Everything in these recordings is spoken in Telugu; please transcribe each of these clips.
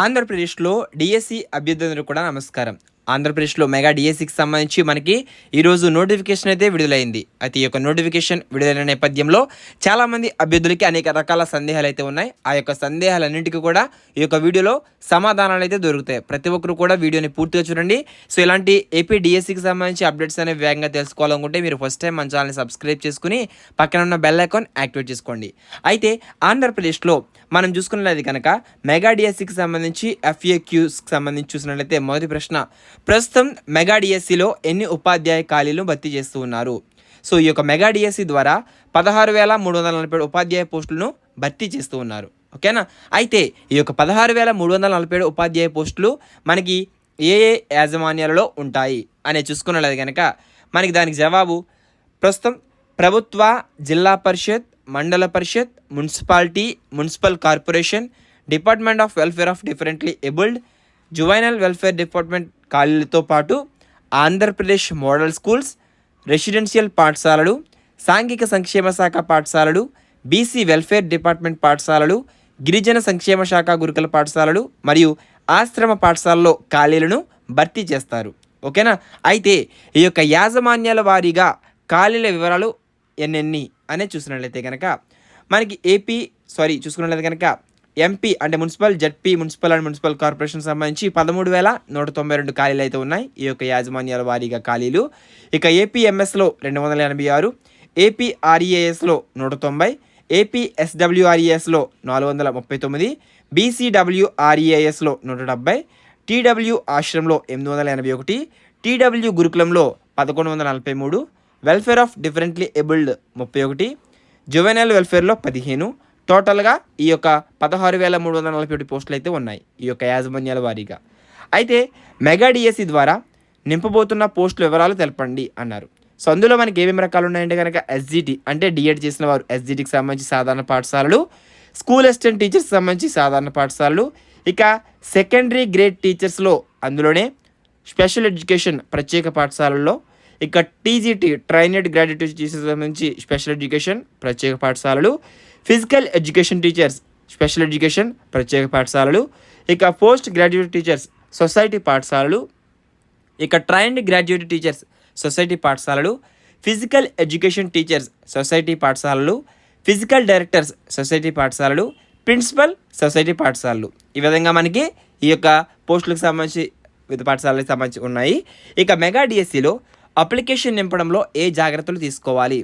ఆంధ్రప్రదేశ్లో డిఎస్సి అభ్యర్థులందరూ కూడా నమస్కారం. ఆంధ్రప్రదేశ్లో మెగా డిఎస్సికి సంబంధించి మనకి ఈరోజు నోటిఫికేషన్ అయితే విడుదలైంది. అయితే ఈ యొక్క నోటిఫికేషన్ విడుదలైన నేపథ్యంలో చాలామంది అభ్యర్థులకి అనేక రకాల సందేహాలు అయితే ఉన్నాయి. ఆ యొక్క సందేహాలన్నింటికీ కూడా ఈ యొక్క వీడియోలో సమాధానాలు అయితే దొరుకుతాయి. ప్రతి ఒక్కరు కూడా వీడియోని పూర్తిగా చూడండి. సో ఇలాంటి ఏపీ డిఎస్సికి సంబంధించి అప్డేట్స్ అనేవి వేగంగా తెలుసుకోవాలనుకుంటే మీరు ఫస్ట్ టైం మన ఛానల్ని సబ్స్క్రైబ్ చేసుకుని పక్కన ఉన్న బెల్ ఐకాన్ యాక్టివేట్ చేసుకోండి. అయితే ఆంధ్రప్రదేశ్లో మనం చూసుకున్నట్లయితే కనుక మెగా డిఎస్సికి సంబంధించి FAQస్కి సంబంధించి చూసినట్లయితే మొదటి ప్రశ్న, ప్రస్తుతం మెగా డిఎస్సిలో ఎన్ని ఉపాధ్యాయ ఖాళీలు భర్తీ చేస్తూ ఉన్నారు? సో ఈ యొక్క మెగా డిఎస్సి ద్వారా 16,347 ఉపాధ్యాయ పోస్టులను భర్తీ చేస్తూ ఉన్నారు. ఓకేనా? అయితే ఈ యొక్క 16,347 ఉపాధ్యాయ పోస్టులు మనకి ఏ ఏ యాజమాన్యాలలో ఉంటాయి అనే చూసుకున్నట్లయితే కనుక మనకి దానికి జవాబు ప్రస్తుతం ప్రభుత్వ, Zilla Parishad, Mandal Parishad, municipality, municipal corporation, department of welfare of differently abled, juvenile welfare department ఖాళీలతో పాటు ఆంధ్రప్రదేశ్ మోడల్ స్కూల్స్, రెసిడెన్షియల్ పాఠశాలలు, సాంఘిక సంక్షేమ శాఖ పాఠశాలలు, బీసీ వెల్ఫేర్ డిపార్ట్మెంట్ పాఠశాలలు, గిరిజన సంక్షేమ శాఖ గురుకుల పాఠశాలలు మరియు ఆశ్రమ పాఠశాలలో ఖాళీలను భర్తీ చేస్తారు. ఓకేనా? అయితే ఈ యొక్క యాజమాన్యాల వారీగా ఖాళీల వివరాలు ఎన్నెన్ని అనే చూసినట్లయితే కనుక మనకి చూసుకున్నట్లయితే కనుక ఎంపీ అంటే municipal, ZP, municipal and municipal corporation సంబంధించి 13,192 ఖాళీలు అయితే ఉన్నాయి. ఈ యొక్క యాజమాన్యాల వారీగా ఖాళీలు. ఇక ఏపీఎంఎస్లో 286, ఏపీఆర్ఈఏఎస్లో 190, ఏపీఎస్డబ్ల్యూఆర్ఈఎస్లో 439, బీసీడబ్ల్యూఆర్ఈఏఎస్లో 170, టీడబ్ల్యూ ఆశ్రమంలో 881, టీడబ్ల్యూ గురుకులంలో 1143, welfare of differently abled 31, juvenile వెల్ఫేర్లో 15. టోటల్గా ఈ యొక్క 16,347 పోస్టులు అయితే ఉన్నాయి ఈ యొక్క యాజమాన్యాల వారీగా. అయితే మెగా డిఎస్సి ద్వారా నింపబోతున్న పోస్టుల వివరాలు తెలపండి అన్నారు. సో అందులో మనకి ఏమేమి రకాలు ఉన్నాయంటే కనుక ఎస్జిటి అంటే డిఎడ్ చేసిన వారు ఎస్జిటికి సంబంధించి సాధారణ పాఠశాలలు, స్కూల్ అసిస్టెంట్ టీచర్స్కి సంబంధించి సాధారణ పాఠశాలలు, ఇక సెకండరీ గ్రేడ్ టీచర్స్లో అందులోనే స్పెషల్ ఎడ్యుకేషన్ ప్రత్యేక పాఠశాలల్లో, ఇక టీజీటీ ట్రైనెడ్ గ్రాడ్యుయేట్ టీచర్స్ సంబంధించి స్పెషల్ ఎడ్యుకేషన్ ప్రత్యేక పాఠశాలలు, physical education teachers special education ప్రత్యేక పాఠశాలలు, ఇక పోస్ట్ గ్రాడ్యుయేట్ టీచర్స్ సొసైటీ పాఠశాలలు, ఇక ట్రైన్డ్ గ్రాడ్యుయేట్ టీచర్స్ సొసైటీ పాఠశాలలు, ఫిజికల్ ఎడ్యుకేషన్ టీచర్స్ సొసైటీ పాఠశాలలు, ఫిజికల్ డైరెక్టర్స్ సొసైటీ పాఠశాలలు, ప్రిన్సిపల్ సొసైటీ పాఠశాలలు. ఈ విధంగా మనకి ఈ యొక్క పోస్టులకు సంబంధించి వివిధ పాఠశాలలకు సంబంధించి ఉన్నాయి. ఇక మెగా డిఎస్సిలో అప్లికేషన్ నింపడంలో ఏ జాగ్రత్తలు తీసుకోవాలి?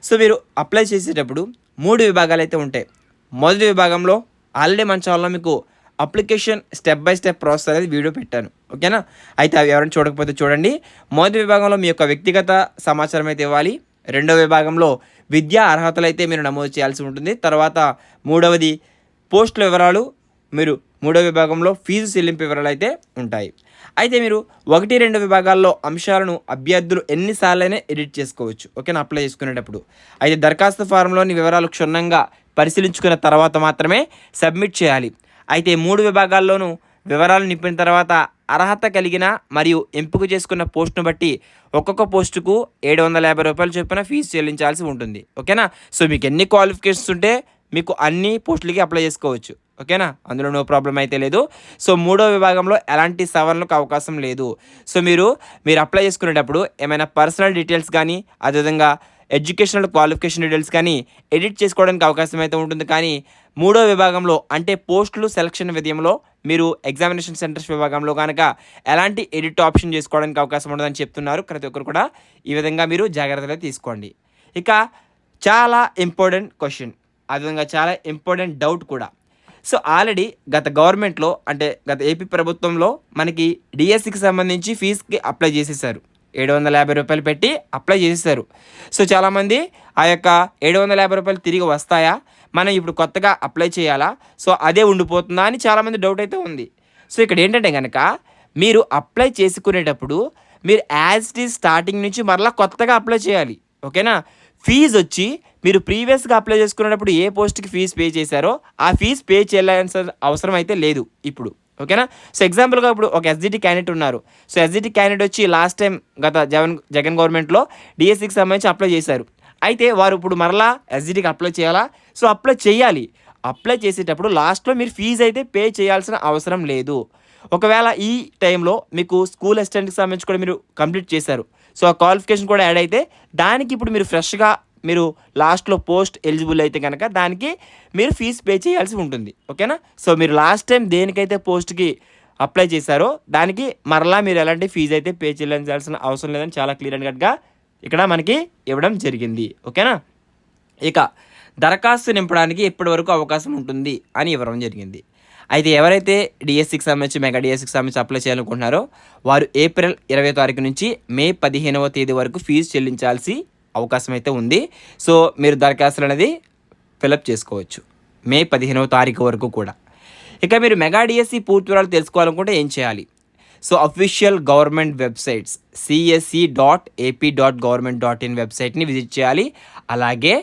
సో మీరు అప్లై చేసేటప్పుడు 3 విభాగాలు అయితే ఉంటాయి. మొదటి విభాగంలో ఆల్రెడీ మన ఛానల్లో మీకు application step by step process అనేది వీడియో పెట్టాను. ఓకేనా? అయితే అవి ఎవరైనా చూడకపోతే చూడండి. మొదటి విభాగంలో మీ యొక్క వ్యక్తిగత సమాచారం అయితే ఇవ్వాలి. రెండవ విభాగంలో విద్యా అర్హతలు అయితే మీరు నమోదు చేయాల్సి ఉంటుంది. తర్వాత మూడవది పోస్టుల వివరాలు, మీరు మూడవ విభాగంలో ఫీజు చెల్లింపు వివరాలు అయితే ఉంటాయి. అయితే మీరు 1, 2 విభాగాల్లో అంశాలను అభ్యర్థులు ఎన్నిసార్లైనా ఎడిట్ చేసుకోవచ్చు. ఓకేనా? అప్లై చేసుకునేటప్పుడు. అయితే దరఖాస్తు ఫారంలోని వివరాలు క్షుణ్ణంగా పరిశీలించుకున్న తర్వాత మాత్రమే సబ్మిట్ చేయాలి. అయితే 3 విభాగాల్లోనూ వివరాలు నింపిన తర్వాత అర్హత కలిగిన మరియు ఎంపిక చేసుకున్న పోస్టును బట్టి ఒక్కొక్క పోస్టుకు 750 రూపాయలు చొప్పున ఫీజు చెల్లించాల్సి ఉంటుంది. ఓకేనా? సో మీకు ఎన్ని క్వాలిఫికేషన్స్ ఉంటే మీకు అన్ని పోస్టులకి అప్లై చేసుకోవచ్చు. ఓకేనా? అందులో నో ప్రాబ్లం అయితే లేదు. సో 3వ విభాగంలో ఎలాంటి సవరణలకు అవకాశం లేదు. సో మీరు అప్లై చేసుకునేటప్పుడు ఏమైనా పర్సనల్ డీటెయిల్స్ కానీ అదేవిధంగా ఎడ్యుకేషనల్ క్వాలిఫికేషన్ డీటెయిల్స్ కానీ ఎడిట్ చేసుకోవడానికి అవకాశం అయితే ఉంటుంది. కానీ 3వ విభాగంలో అంటే పోస్టులు సెలక్షన్ విధంలో మీరు ఎగ్జామినేషన్ సెంటర్స్ విభాగంలో కనుక ఎలాంటి ఎడిట్ ఆప్షన్ చేసుకోవడానికి అవకాశం ఉండదని చెప్తున్నారు. ప్రతి ఒక్కరు కూడా ఈ విధంగా మీరు జాగ్రత్తలు తీసుకోండి. ఇక చాలా ఇంపార్టెంట్ క్వశ్చన్, అదేవిధంగా చాలా ఇంపార్టెంట్ డౌట్ కూడా. సో ఆల్రెడీ గత ఏపీ ప్రభుత్వంలో మనకి డిఎస్సికి సంబంధించి ఫీజుకి అప్లై చేసేసారు. 750 రూపాయలు పెట్టి అప్లై చేసేసారు. సో చాలామంది ఆ యొక్క 750 రూపాయలు తిరిగి వస్తాయా, మనం ఇప్పుడు కొత్తగా అప్లై చేయాలా, సో అదే ఉండిపోతుందా అని చాలామంది డౌట్ అయితే ఉంది. సో ఇక్కడ ఏంటంటే కనుక మీరు అప్లై చేసుకునేటప్పుడు మీరు యాజ్ ఇట్ ఈజ్ స్టార్టింగ్ నుంచి మరలా కొత్తగా అప్లై చేయాలి. ఓకేనా? ఫీజు వచ్చి మీరు ప్రీవియస్గా అప్లై చేసుకునేటప్పుడు ఏ పోస్ట్కి ఫీజు పే చేశారో ఆ ఫీజు పే చేయాల్సిన అవసరం అయితే లేదు ఇప్పుడు. ఓకేనా? సో ఎగ్జాంపుల్గా ఇప్పుడు ఒక ఎస్జిటి క్యాండిడేట్ ఉన్నారు. సో ఎస్జిటి క్యాండిడేట్ వచ్చి లాస్ట్ టైం జగన్ గవర్నమెంట్లో డిఎస్సికి సంబంధించి అప్లై చేశారు. అయితే వారు ఇప్పుడు మరలా ఎస్జిటికి అప్లై చేయాలా? సో అప్లై చేయాలి. అప్లై చేసేటప్పుడు లాస్ట్లో మీరు ఫీజు అయితే పే చేయాల్సిన అవసరం లేదు. ఒకవేళ ఈ టైంలో మీకు స్కూల్ అసిస్టెంట్‌కి సంబంధించి కూడా మీరు కంప్లీట్ చేశారు. సో, ఆ క్వాలిఫికేషన్ కూడా యాడ్ అయితే దానికి ఇప్పుడు మీరు ఫ్రెష్‌గా మీరు లాస్ట్‌లో పోస్ట్ ఎలిజిబుల్ అయితే గనక దానికి మీరు ఫీజు పే చేయాల్సి ఉంటుంది. ఓకేనా? సో, మీరు లాస్ట్ టైం దేనికైతే పోస్ట్‌కి అప్లై చేశారో దానికి మరలా మీరు ఎలాంటి ఫీజు అయితే పే చెల్లించాల్సిన అవసరం లేదని చాలా క్లియర్ అండ్ కట్‌గా ఇక్కడ మనకి ఇవ్వడం జరిగింది. ఓకేనా? ఇక దరఖాస్తు నింపడానికి ఎప్పటి వరకు అవకాశం ఉంటుంది అని ఇవ్వడం జరిగింది. అయితే ఎవరైతే డిఎస్సికి సంబంధించి మెగా డిఎస్సికి సంబంధించి అప్లై చేయాలనుకుంటున్నారో వారు ఏప్రిల్ 20వ తారీఖు నుంచి మే 15వ తేదీ వరకు ఫీజు చెల్లించాల్సి అవకాశం అయితే ఉంది. సో, మీరు దరఖాస్తులు అనేది ఫిలప్ చేసుకోవచ్చు మే 15వ తారీఖు వరకు కూడా. ఇక మీరు మెగా డిఎస్సి పూర్తి వివరాలు తెలుసుకోవాలనుకుంటే ఏం చేయాలి? So, official government websites cse.ap.government.in వెబ్సైట్ని విజిట్ చేయాలి. అలాగే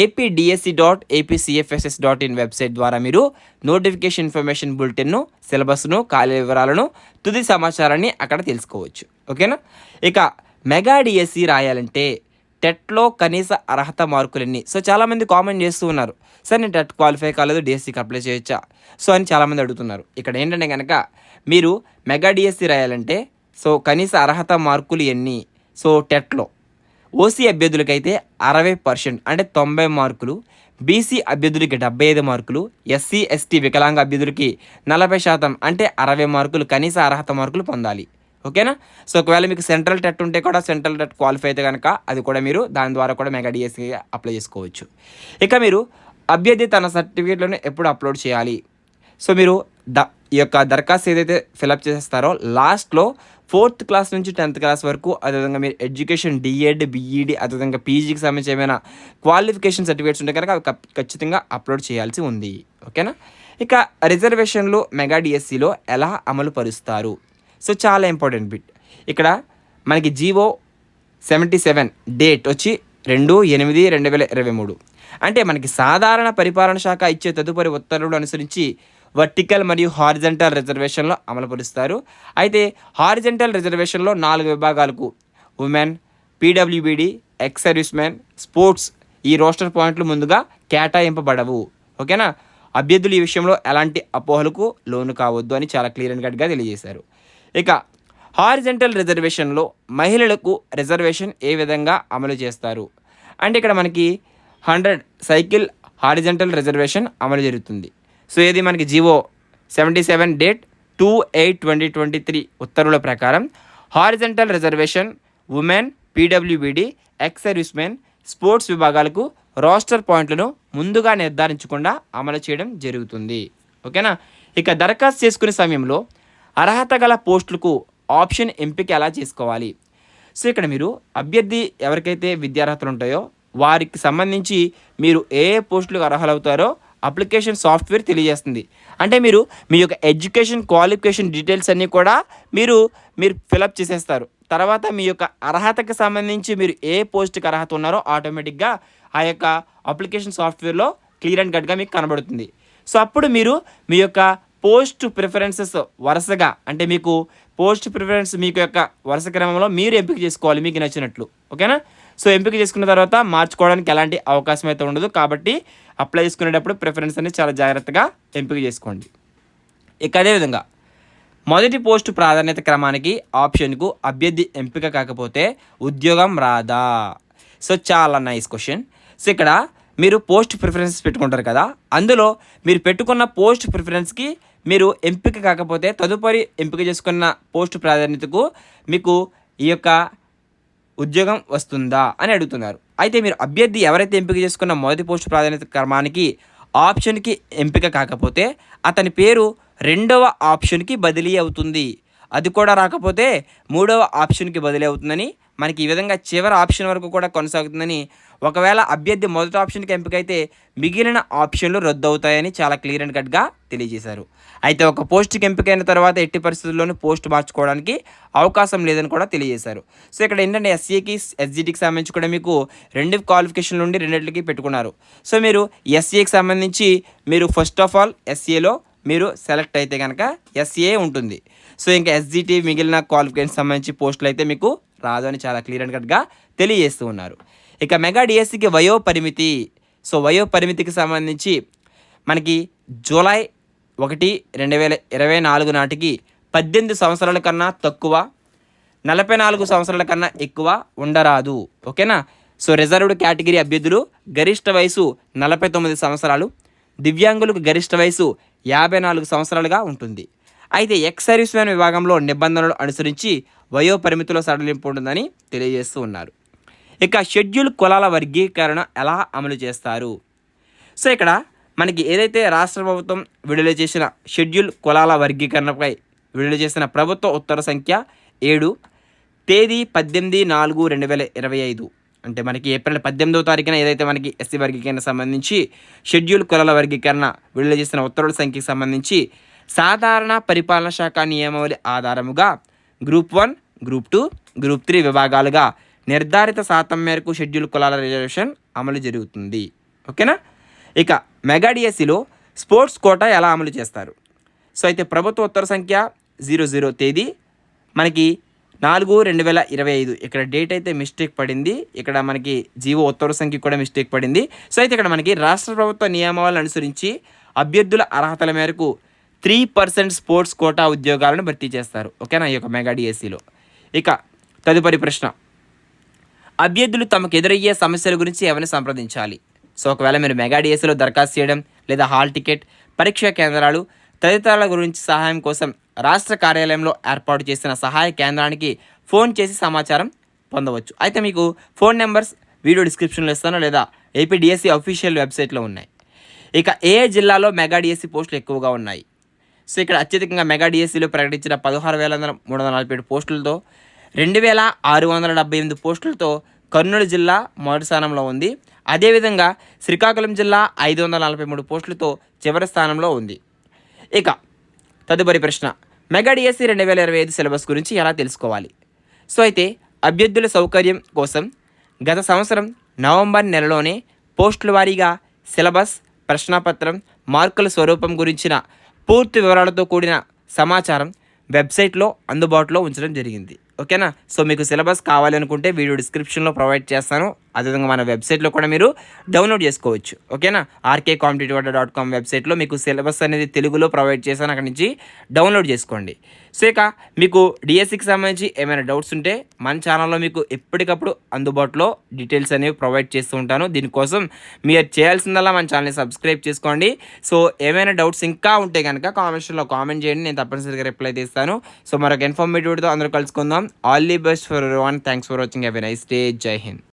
apdsc.apcfss.in వెబ్సైట్ ద్వారా మీరు నోటిఫికేషన్ ఇన్ఫర్మేషన్ బులెటిన్ను, సిలబస్ను, ఖాళీ వివరాలను, తుది సమాచారాన్ని అక్కడ తెలుసుకోవచ్చు. ఓకేనా? ఇక మెగా డిఎస్సి రాయాలంటే టెట్లో కనీస అర్హత మార్కులన్నీ. సో, చాలామంది కామెంట్ చేస్తూ ఉన్నారు, సార్ నేను టెట్ క్వాలిఫై కాలేదు డిఎస్సికి అప్లై చేయొచ్చా? సో, అని చాలామంది అడుగుతున్నారు. ఇక్కడ ఏంటంటే కనుక మీరు మెగా డిఎస్సి రాయాలంటే సో కనీస అర్హత మార్కులు ఎన్ని? సో, టెట్లో ఓసీ అభ్యర్థులకైతే 60% అంటే 90 మార్కులు, బీసీ అభ్యర్థులకి 75 మార్కులు, ఎస్సీ ఎస్టీ వికలాంగ అభ్యర్థులకి 40% అంటే 60 మార్కులు కనీస అర్హత మార్కులు పొందాలి. ఓకేనా? సో, ఒకవేళ మీకు సెంట్రల్ టెట్ ఉంటే కూడా సెంట్రల్ టెట్ క్వాలిఫై అయితే కనుక అది కూడా మీరు దాని ద్వారా కూడా మెగా డిఎస్సి అప్లై చేసుకోవచ్చు. ఇక మీరు అభ్యర్థి తన సర్టిఫికేట్లను ఎప్పుడు అప్లోడ్ చేయాలి? సో, మీరు ఈ యొక్క దరఖాస్తు ఏదైతే ఫిలప్ చేస్తారో లాస్ట్లో 4th క్లాస్ నుంచి 10th క్లాస్ వరకు, అదేవిధంగా మీరు ఎడ్యుకేషన్ డిఎడ్, బిఈడి, అదేవిధంగా పీజీకి సంబంధించి ఏమైనా క్వాలిఫికేషన్ సర్టిఫికేట్స్ ఉంటే కనుక అవి ఖచ్చితంగా అప్లోడ్ చేయాల్సి ఉంది. ఓకేనా? ఇక రిజర్వేషన్లు మెగా డిఎస్సిలో ఎలా అమలు పరుస్తారు? సో, చాలా ఇంపార్టెంట్ బిట్. ఇక్కడ మనకి జీవో 77 డేట్ వచ్చి 2/8/2023 అంటే మనకి సాధారణ పరిపాలన శాఖ ఇచ్చే తదుపరి ఉత్తర్వులు అనుసరించి వర్టికల్ మరియు హారిజంటల్ రిజర్వేషన్లో అమలుపరుస్తారు. అయితే హారిజంటల్ రిజర్వేషన్లో 4 విభాగాలకు women, పీడబ్ల్యూబీడి, ex service man, sports ఈ రోస్టర్ పాయింట్లు ముందుగా కేటాయింపబడవు. ఓకేనా? అభ్యర్థులు ఈ విషయంలో ఎలాంటి అపోహలకు లోను కావద్దు అని చాలా క్లియర్ అండ్ కట్గా తెలియజేశారు. ఇక హారిజంటల్ రిజర్వేషన్లో మహిళలకు రిజర్వేషన్ ఏ విధంగా అమలు చేస్తారు అంటే ఇక్కడ మనకి 100 సైకిల్ హారిజంటల్ రిజర్వేషన్ అమలు జరుగుతుంది. సో, ఇది మనకి జీవో 77 డేట్ 2/8/2023 ఉత్తర్వుల ప్రకారం horizontal reservation women, పీడబ్ల్యూబీడి, ex service men, sports విభాగాలకు రోస్టర్ పాయింట్లను ముందుగా నిర్ధారించకుండా అమలు చేయడం జరుగుతుంది. ఓకేనా? ఇక దరఖాస్తు చేసుకునే సమయంలో అర్హత గల పోస్టులకు ఆప్షన్ ఎంపిక ఎలా చేసుకోవాలి? సో, ఇక్కడ మీరు అభ్యర్థి ఎవరికైతే విద్యార్హతలు ఉంటాయో వారికి సంబంధించి మీరు ఏ పోస్టులకు అర్హులవుతారో అప్లికేషన్ సాఫ్ట్వేర్ తెలియజేస్తుంది. అంటే మీరు మీ యొక్క ఎడ్యుకేషన్ క్వాలిఫికేషన్ డీటెయిల్స్ అన్నీ కూడా మీరు ఫిలప్ చేసేస్తారు. తర్వాత మీ యొక్క అర్హతకు సంబంధించి మీరు ఏ పోస్ట్కి అర్హత ఉన్నారో ఆటోమేటిక్గా ఆ యొక్క అప్లికేషన్ సాఫ్ట్వేర్లో క్లియర్ అండ్ కట్గా మీకు కనబడుతుంది. సో, అప్పుడు మీరు మీ యొక్క పోస్ట్ ప్రిఫరెన్సెస్ వరుసగా అంటే మీకు పోస్ట్ ప్రిఫరెన్స్ మీకు యొక్క వరుస క్రమంలో మీరు ఎంపిక చేసుకోవాలి మీకు నచ్చినట్లు. ఓకేనా? సో, ఎంపిక చేసుకున్న తర్వాత మార్చుకోవడానికి ఎలాంటి అవకాశం అయితే ఉండదు. కాబట్టి అప్లై చేసుకునేటప్పుడు ప్రిఫరెన్స్ అనేది చాలా జాగ్రత్తగా ఎంపిక చేసుకోండి. ఇక అదేవిధంగా మొదటి పోస్టు ప్రాధాన్యత క్రమానికి ఆప్షన్కు అభ్యర్థి ఎంపిక కాకపోతే ఉద్యోగం రాదా? సో, చాలా నైస్ క్వశ్చన్. సో, ఇక్కడ మీరు పోస్ట్ ప్రిఫరెన్సెస్ పెట్టుకుంటారు కదా, అందులో మీరు పెట్టుకున్న పోస్ట్ ప్రిఫరెన్స్కి మీరు ఎంపిక కాకపోతే తదుపరి ఎంపిక చేసుకున్న పోస్ట్ ప్రాధాన్యతకు మీకు ఈ యొక్క ఉద్యోగం వస్తుందా అని అడుగుతున్నారు. అయితే మీరు అభ్యర్థి ఎవరైతే ఎంపిక చేసుకున్న మొదటి పోస్ట్ ప్రాధాన్యత క్రమానికి ఆప్షన్కి ఎంపిక కాకపోతే అతని పేరు 2వ ఆప్షన్కి బదిలీ అవుతుంది. అది కూడా రాకపోతే 3వ ఆప్షన్కి బదిలీ అవుతుందని మనకి ఈ విధంగా చివరి ఆప్షన్ వరకు కూడా కొనసాగుతుందని. ఒకవేళ అభ్యర్థి మొదటి ఆప్షన్కి ఎంపిక అయితే మిగిలిన ఆప్షన్లు రద్దు అవుతాయని చాలా క్లియర్ అండ్ కట్గా తెలియజేశారు. అయితే ఒక పోస్ట్కి ఎంపికైన తర్వాత ఎట్టి పరిస్థితుల్లోనూ పోస్ట్ మార్చుకోవడానికి అవకాశం లేదని కూడా తెలియజేశారు. సో, ఇక్కడ ఏంటంటే ఎస్సీకి ఎస్జిటికి సంబంధించి కూడా మీకు 2 క్వాలిఫికేషన్లు ఉండి రెండింటికి పెట్టుకున్నారు. సో, మీరు ఎస్సీకి సంబంధించి మీరు ఫస్ట్ ఆఫ్ ఆల్ ఎస్సీలో మీరు సెలెక్ట్ అయితే కనుక ఎస్ఏ ఉంటుంది. సో, ఇంకా ఎస్జిటి మిగిలిన క్వాలిఫికేషన్ సంబంధించి పోస్టులు అయితే మీకు రాదు అని చాలా క్లియర్ అండ్ కట్గా తెలియజేస్తూ ఉన్నారు. ఇక మెగా డిఎస్సికి వయో పరిమితి. సో, వయో పరిమితికి సంబంధించి మనకి జూలై 1, 2024 నాటికి 18 సంవత్సరాల కన్నా తక్కువ, 44 సంవత్సరాల కన్నా ఎక్కువ ఉండరాదు. ఓకేనా. సో రిజర్వ్డ్ కేటగిరీ అభ్యర్థులు గరిష్ట వయసు 49 సంవత్సరాలు, దివ్యాంగులకు గరిష్ట వయసు 54 సంవత్సరాలుగా ఉంటుంది. అయితే ఎక్స్ సర్వీస్ మ్యాన్ విభాగంలో నిబంధనలు అనుసరించి వయో పరిమితిలో సడలింపు ఉంటుందని తెలియజేస్తూ ఉన్నారు. ఇక షెడ్యూల్ కులాల వర్గీకరణ ఎలా అమలు చేస్తారు? సో ఇక్కడ మనకి ఏదైతే రాష్ట్ర ప్రభుత్వం విడుదల చేసిన షెడ్యూల్ కులాల వర్గీకరణపై విడుదల చేసిన ప్రభుత్వ ఉత్తర్వు సంఖ్య 7, తేదీ 18/4/2025, అంటే మనకి ఏప్రిల్ 18వ తారీఖున ఏదైతే మనకి ఎస్సీ వర్గీకరణ సంబంధించి షెడ్యూల్ కులాల వర్గీకరణ విడుదల చేసిన ఉత్తర్వుల సంఖ్యకు సంబంధించి సాధారణ పరిపాలనా శాఖ నియమావళి ఆధారముగా గ్రూప్ 1, గ్రూప్ 2, గ్రూప్ 3 విభాగాలుగా నిర్ధారిత శాతం మేరకు షెడ్యూల్ కులాల రిజర్వేషన్ అమలు జరుగుతుంది. ఓకేనా. ఇక మెగా డిఎస్సిలో స్పోర్ట్స్ కోటా ఎలా అమలు చేస్తారు? సో అయితే ప్రభుత్వ ఉత్తర్వు సంఖ్య 00 తేదీ మనకి 4/2025, ఇక్కడ డేట్ అయితే మిస్టేక్ పడింది, ఇక్కడ మనకి జీవో ఉత్తర్వు సంఖ్య కూడా మిస్టేక్ పడింది. సో అయితే ఇక్కడ మనకి రాష్ట్ర ప్రభుత్వ నియమావళిని అనుసరించి అభ్యర్థుల అర్హతల మేరకు 3% స్పోర్ట్స్ కోటా ఉద్యోగాలను భర్తీ చేస్తారు. ఓకేనా, ఈ యొక్క మెగా డిఎస్సిలో. ఇక తదుపరి ప్రశ్న, అభ్యర్థులు తమకు ఎదురయ్యే సమస్యల గురించి ఎవరిని సంప్రదించాలి? సో ఒకవేళ మీరు మెగా డిఎస్సిలో దరఖాస్తు చేయడం లేదా హాల్ టికెట్, పరీక్షా కేంద్రాలు తదితరాల గురించి సహాయం కోసం రాష్ట్ర కార్యాలయంలో ఏర్పాటు చేసిన సహాయ కేంద్రానికి ఫోన్ చేసి సమాచారం పొందవచ్చు. అయితే మీకు ఫోన్ నెంబర్స్ వీడియో డిస్క్రిప్షన్లో ఇస్తాను, లేదా ఏపీ డిఎస్సి అఫీషియల్ వెబ్సైట్లో ఉన్నాయి. ఇక ఏ జిల్లాలో మెగా డిఎస్సి పోస్టులు ఎక్కువగా ఉన్నాయి? సో ఇక్కడ అత్యధికంగా మెగా డిఎస్సిలో ప్రకటించిన 16,347 పోస్టులతో 2,678 పోస్టులతో కర్నూలు జిల్లా మొదటి స్థానంలో ఉంది. అదేవిధంగా శ్రీకాకుళం జిల్లా 543 పోస్టులతో చివరి స్థానంలో ఉంది. ఇక తదుపరి ప్రశ్న, మెగా డిఎస్సి 2025 సిలబస్ గురించి ఎలా తెలుసుకోవాలి? సో అయితే అభ్యర్థుల సౌకర్యం కోసం గత సంవత్సరం నవంబర్ నెలలోనే పోస్టుల వారీగా సిలబస్, ప్రశ్నాపత్రం, మార్కుల స్వరూపం గురించిన పూర్తి వివరాలతో కూడిన సమాచారం వెబ్సైట్లో అందుబాటులో ఉంచడం జరిగింది. ఓకేనా. సో మీకు సిలబస్ కావాలనుకుంటే వీడియో డిస్క్రిప్షన్లో ప్రొవైడ్ చేస్తాను, అదేవిధంగా మన వెబ్సైట్లో కూడా మీరు డౌన్లోడ్ చేసుకోవచ్చు. ఓకేనా. rkcompetitive.com వెబ్సైట్లో మీకు సిలబస్ అనేది తెలుగులో ప్రొవైడ్ చేశాను, అక్కడి నుంచి డౌన్లోడ్ చేసుకోండి. సో ఇక మీకు డిఎస్సికి సంబంధించి ఏమైనా డౌట్స్ ఉంటే మన ఛానల్లో మీకు ఎప్పటికప్పుడు అందుబాటులో డీటెయిల్స్ అనేవి ప్రొవైడ్ చేస్తూ ఉంటాను. దీనికోసం మీరు చేయాల్సిందల్లా మన ఛానల్ని సబ్స్క్రైబ్ చేసుకోండి. సో ఏమైనా డౌట్స్ ఇంకా ఉంటే కనుక కామెంట్స్లో కామెంట్ చేయండి, నేను తప్పనిసరిగా రిప్లై చేస్తాను. సో మరొక ఇన్ఫర్మేటివ్తో అందరూ కలుసుకుందాం. All the best for everyone. Thanks for watching. Have a nice day. జై హింద్.